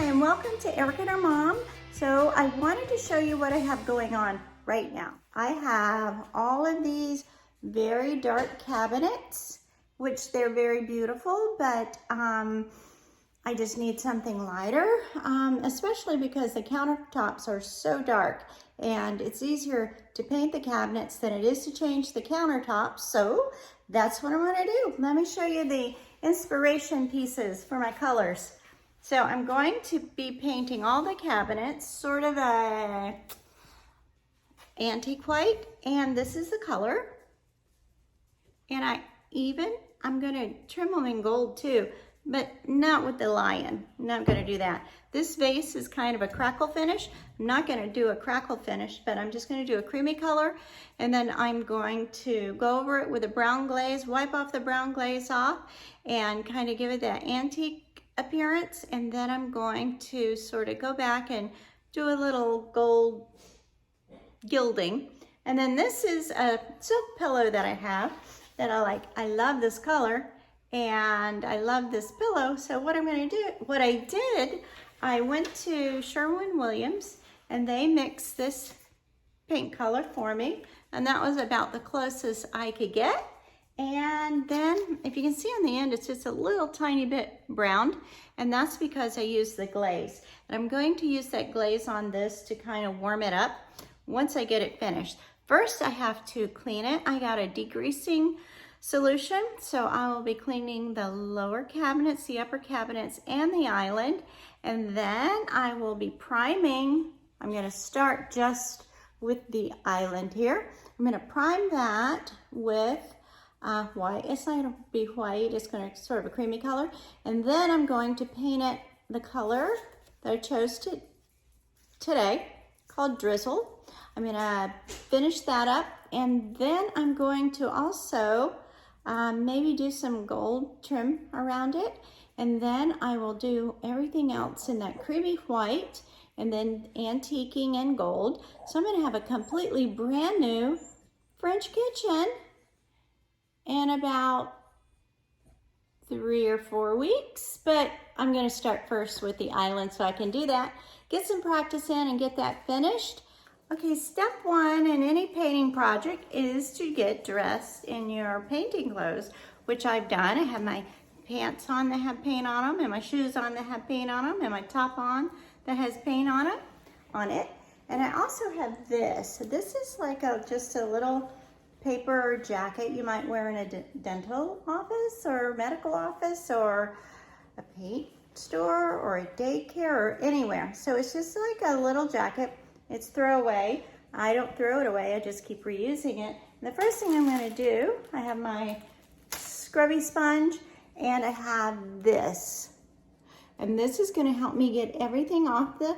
and welcome to Erica and her mom. So I wanted to show you what I have going on right now. I have all of these very dark cabinets, which they're very beautiful, but I just need something lighter, especially because the countertops are so dark and it's easier to paint the cabinets than it is to change the countertops. So that's what I'm gonna do. Let me show you the inspiration pieces for my colors. So I'm going to be painting all the cabinets, sort of a antique white, and this is the color. And I'm gonna trim them in gold too, but not with the lion. I'm not gonna do that. This vase is kind of a crackle finish. I'm not gonna do a crackle finish, but I'm just gonna do a creamy color, and then I'm going to go over it with a brown glaze, wipe off the brown glaze off, and kind of give it that antique appearance, and then I'm going to sort of go back and do a little gold gilding. And then this is a silk pillow that I have that I like. I love this color and I love this pillow. So what I went to Sherwin-Williams and they mixed this paint color for me, and that was about the closest I could get. And then if you can see on the end, it's just a little tiny bit browned, and that's because I used the glaze. And I'm going to use that glaze on this to kind of warm it up once I get it finished. First, I have to clean it. I got a degreasing solution, so I will be cleaning the lower cabinets, the upper cabinets, and the island. And then I will be priming. I'm gonna start just with the island here. I'm gonna prime that with white. It's not gonna be white, it's gonna sort of a creamy color. And then I'm going to paint it the color that I chose today, called Drizzle. I'm gonna finish that up, and then I'm going to also maybe do some gold trim around it. And then I will do everything else in that creamy white, and then antiquing in gold. So I'm gonna have a completely brand new French kitchen in about 3 or 4 weeks, but I'm gonna start first with the island so I can do that, get some practice in and get that finished. Okay, step one in any painting project is to get dressed in your painting clothes, which I've done. I have my pants on that have paint on them, and my shoes on that have paint on them, and my top on that has paint on it. And I also have this. This is like just a little paper jacket you might wear in a dental office or medical office or a paint store or a daycare or anywhere. So it's just like a little jacket. It's throwaway. I don't throw it away, I just keep reusing it. And the first thing I'm gonna do, I have my scrubby sponge and I have this. And this is gonna help me get everything off the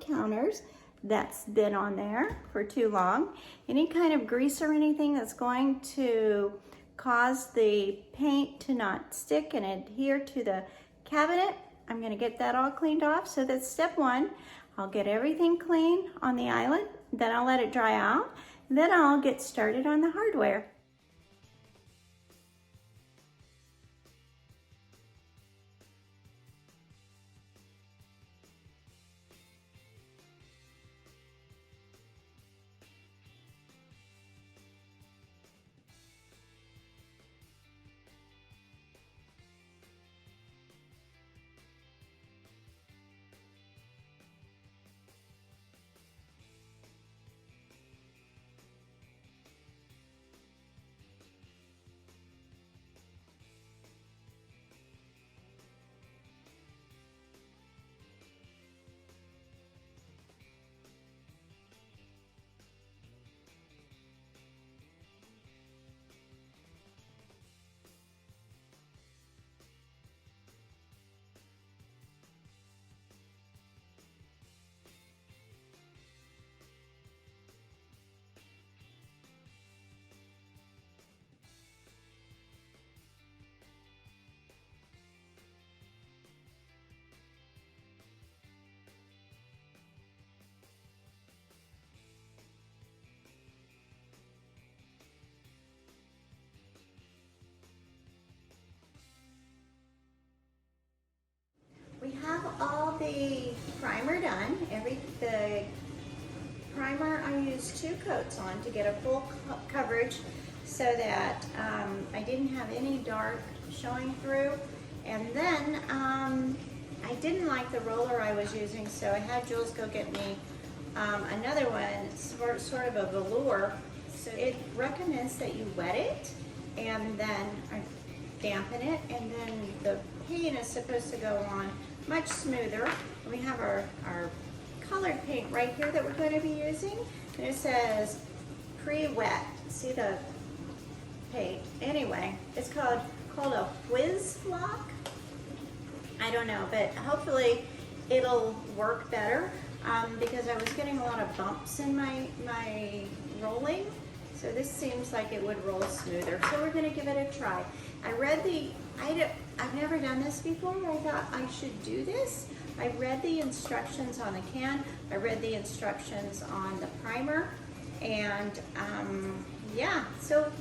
counters that's been on there for too long. Any kind of grease or anything that's going to cause the paint to not stick and adhere to the cabinet, I'm gonna get that all cleaned off. So that's step one. I'll get everything clean on the island, then I'll let it dry out, then I'll get started on the hardware. primer I used 2 coats on to get a full coverage so that I didn't have any dark showing through. And then I didn't like the roller I was using, so I had Jules go get me another one, sort of a velour. So it recommends that you wet it and then dampen it, and then the paint is supposed to go on much smoother. We have our colored paint right here that we're going to be using, and it says pre-wet. See the paint? Anyway, it's called a whiz block. I don't know, but hopefully it'll work better because I was getting a lot of bumps in my rolling. So this seems like it would roll smoother. So we're going to give it a try. I've never done this before. I thought I should do this. I read the instructions on the can. I read the instructions on the primer. And yeah, so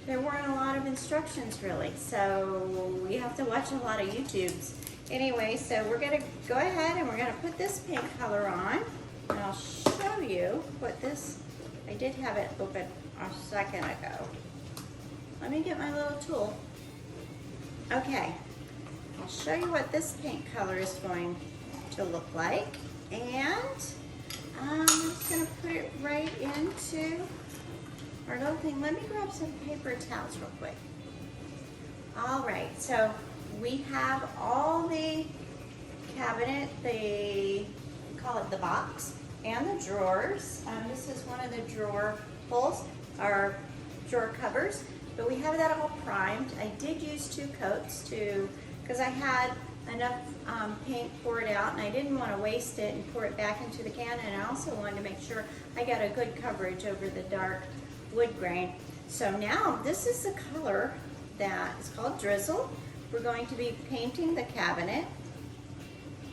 there weren't a lot of instructions really. So we have to watch a lot of YouTubes. Anyway, so we're going to go ahead and we're going to put this paint color on. And I'll show you what this, I did have it open a second ago. Let me get my little tool. Okay, I'll show you what this paint color is going to look like. And I'm just going to put it right into our little thing. Let me grab some paper towels real quick. All right, so we have all the cabinet, we call it the box, and the drawers. This is one of the drawer holes, or drawer covers, but we have that all primed. I did use 2 coats because I had enough paint poured out and I didn't want to waste it and pour it back into the can, and I also wanted to make sure I got a good coverage over the dark wood grain. So now this is the color that is called Drizzle. We're going to be painting the cabinet.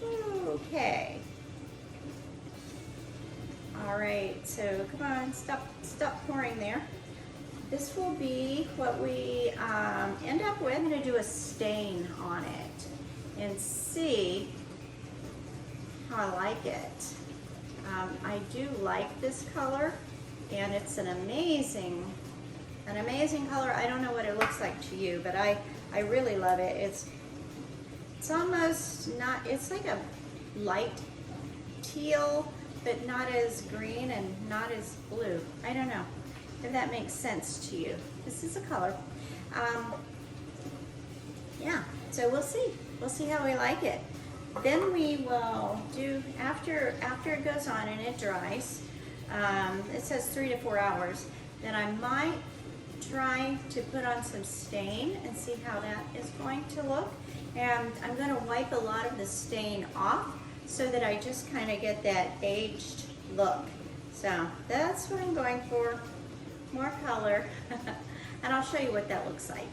Okay. All right, so come on, stop pouring there. This will be what we end up with. I'm going to do a stain on it and see how I like it. I do like this color, and it's an amazing color. I don't know what it looks like to you, but I really love it. It's almost not, it's like a light teal, but not as green and not as blue. I don't know if that makes sense to you. This is a color. Yeah, so we'll see. We'll see how we like it. Then we will do, after it goes on and it dries, it says 3 to 4 hours, then I might try to put on some stain and see how that is going to look. And I'm going to wipe a lot of the stain off so that I just kind of get that aged look. So that's what I'm going for, more color. And I'll show you what that looks like.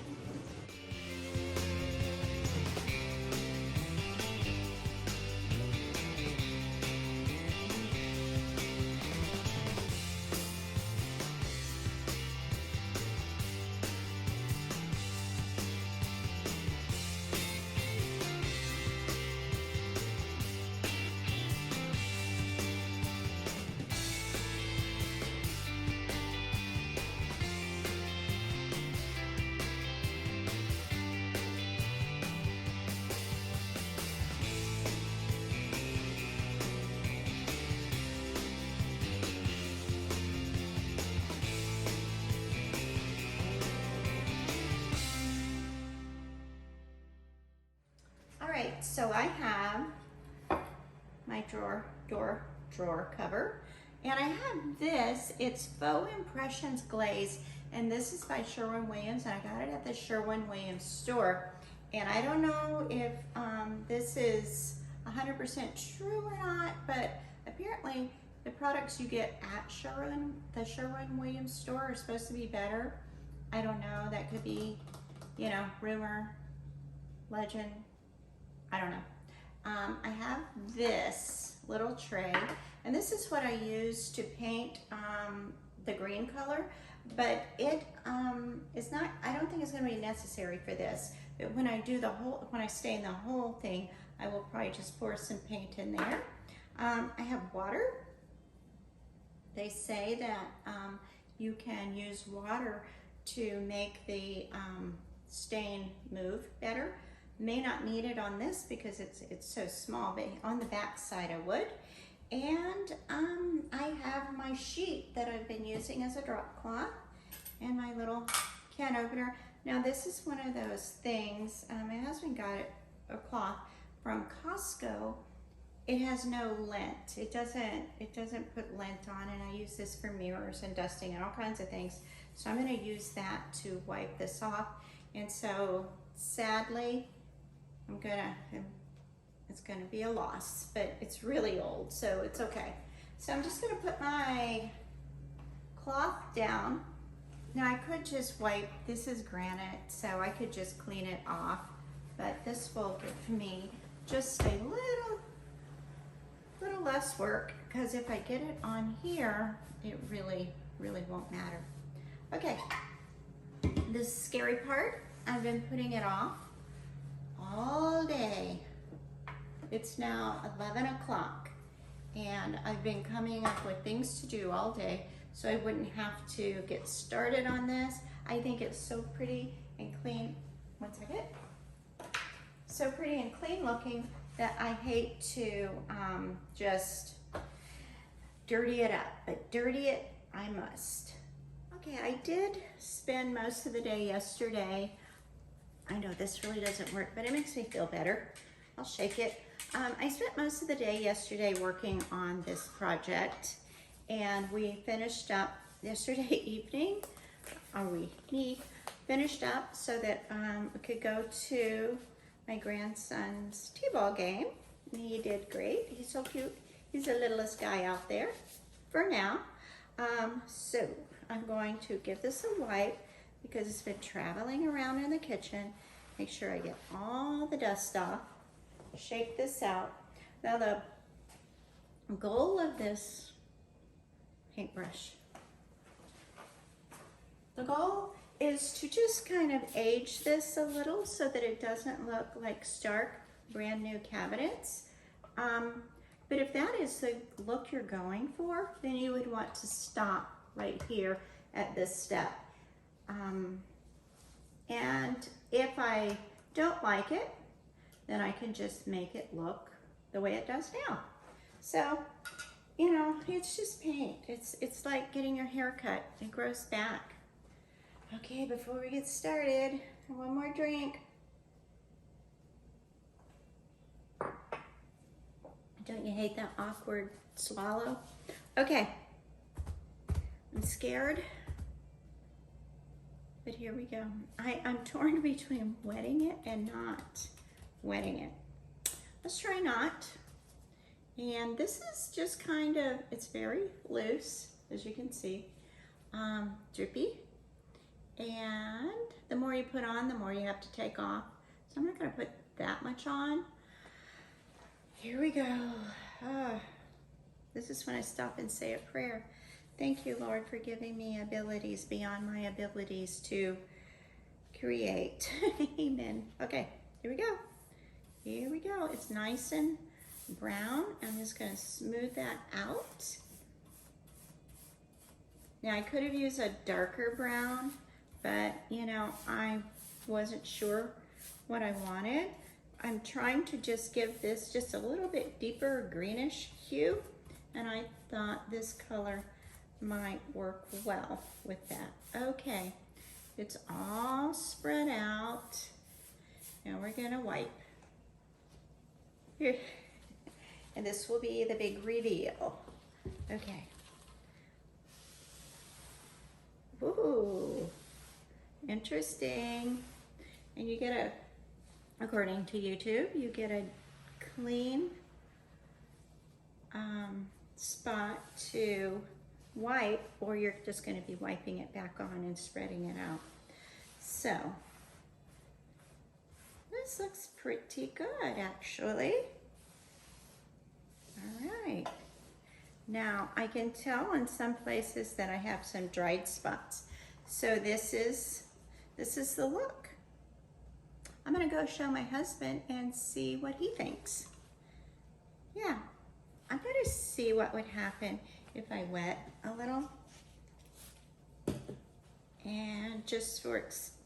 So I have my drawer cover, and I have this. It's Faux Impressions Glaze, and this is by Sherwin-Williams, and I got it at the Sherwin-Williams store. And I don't know if this is 100% true or not, but apparently the products you get at the Sherwin-Williams store are supposed to be better. I don't know. That could be, you know, rumor, legend. I don't know. I have this little tray, and this is what I use to paint the green color, but it is not, I don't think it's going to be necessary for this. But when I do when I stain the whole thing, I will probably just pour some paint in there. I have water, They say that you can use water to make the stain move better. May not need it on this because it's so small, but on the back side I would. And I have my sheet that I've been using as a drop cloth and my little can opener. Now this is one of those things, my husband got a cloth from Costco. It has no lint. It doesn't put lint on, and I use this for mirrors and dusting and all kinds of things. So I'm gonna use that to wipe this off. And so sadly, it's gonna be a loss, but it's really old, so it's okay. So I'm just gonna put my cloth down. Now I could just wipe, this is granite, so I could just clean it off, but this will give me just a little less work, because if I get it on here, it really won't matter. Okay, the scary part, I've been putting it off all day. It's now 11 o'clock, and I've been coming up with things to do all day, so I wouldn't have to get started on this. I think it's so pretty and clean. One second. So pretty and clean looking that I hate to just dirty it up, but dirty it I must. Okay, I did spend most of the day yesterday. I know this really doesn't work, but it makes me feel better. I'll shake it. I spent most of the day yesterday working on this project, and we finished up yesterday evening, we finished up so that we could go to my grandson's t-ball game. He did great. He's so cute. He's the littlest guy out there for now. So I'm going to give this a wipe because it's been traveling around in the kitchen. Make sure I get all the dust off. Shake this out. Now the goal of this paintbrush, the goal is to just kind of age this a little so that it doesn't look like stark brand new cabinets. But if that is the look you're going for, then you would want to stop right here at this step. And if I don't like it, then I can just make it look the way it does now. So, you know, it's just paint. It's like getting your hair cut. It grows back. Okay, before we get started, one more drink. Don't you hate that awkward swallow? Okay, I'm scared, but here we go. I'm torn between wetting it and not wetting it. Let's try not. And this is just kind of, it's very loose, as you can see, drippy. And the more you put on, the more you have to take off. So I'm not gonna put that much on. Here we go. This is when I stop and say a prayer. Thank you, Lord, for giving me abilities beyond my abilities to create. Amen. Okay, here we go. Here we go. It's nice and brown. I'm just gonna smooth that out. Now I could have used a darker brown, but you know, I wasn't sure what I wanted. I'm trying to just give this just a little bit deeper greenish hue, and I thought this color might work well with that. Okay, it's all spread out. Now we're gonna wipe. Here. And this will be the big reveal. Okay. Ooh, interesting. And you get a, according to YouTube, you get a clean spot to wipe, or you're just going to be wiping it back on and spreading it out. So, this looks pretty good, actually. All right. Now, I can tell in some places that I have some dried spots. So this is the look. I'm gonna go show my husband and see what he thinks. Yeah, I'm gonna see what would happen if I wet a little. And just for,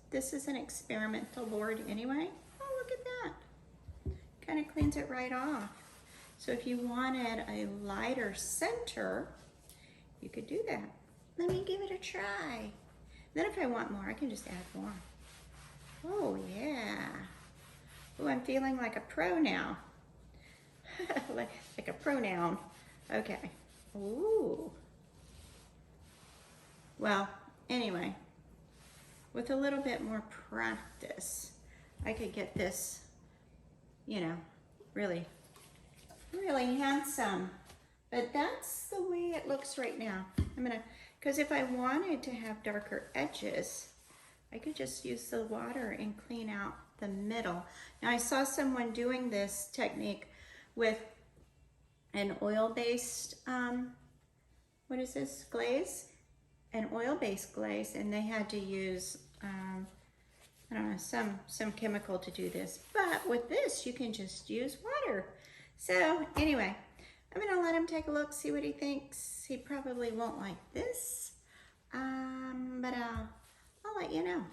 this is an experimental board anyway. Oh, look at that. Kind of cleans it right off. So if you wanted a lighter center, you could do that. Let me give it a try. Then if I want more, I can just add more. Oh yeah. Oh, I'm feeling like a pro now. like a pronoun. Okay. Ooh. Well, anyway, with a little bit more practice, I could get this, you know, really handsome. But that's the way it looks right now. I'm gonna, because if I wanted to have darker edges, I could just use the water and clean out the middle. Now I saw someone doing this technique with an oil-based, what is this, glaze? An oil-based glaze, and they had to use, I don't know, some chemical to do this. But with this, you can just use water. So anyway, I'm gonna let him take a look, see what he thinks. He probably won't like this, but I'll let you know.